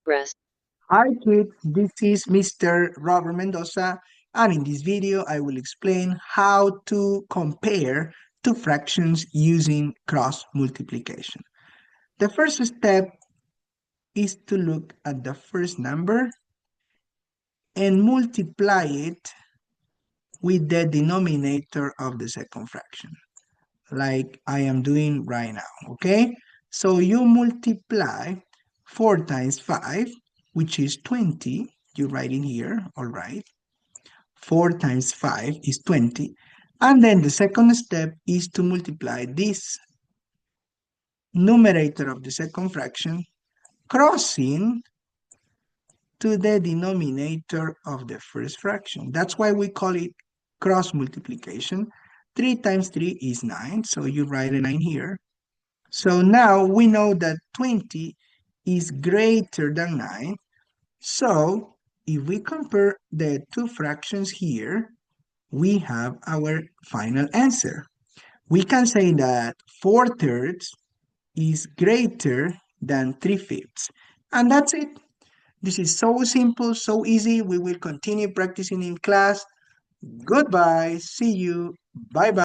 Rest. Hi kids, this is Mr. Robert Mendoza, and in this video I will explain how to compare two fractions using cross multiplication. The first step is to look at the first number and multiply it with the denominator of the second fraction, like I am doing right now, okay? So you multiply 4 times 5, which is 20. You write in here, all right? 4 times 5 is 20. And then the second step is to multiply this numerator of the second fraction crossing to the denominator of the first fraction. That's why we call it cross multiplication. 3 times 3 is 9, so you write a 9 here. So now we know that 20 is greater than 9. So if we compare the two fractions here, we have our final answer. We can say that 4/3 is greater than 3/5. And that's it. This is so simple, so easy. We will continue practicing in class. Goodbye. See you. Bye bye.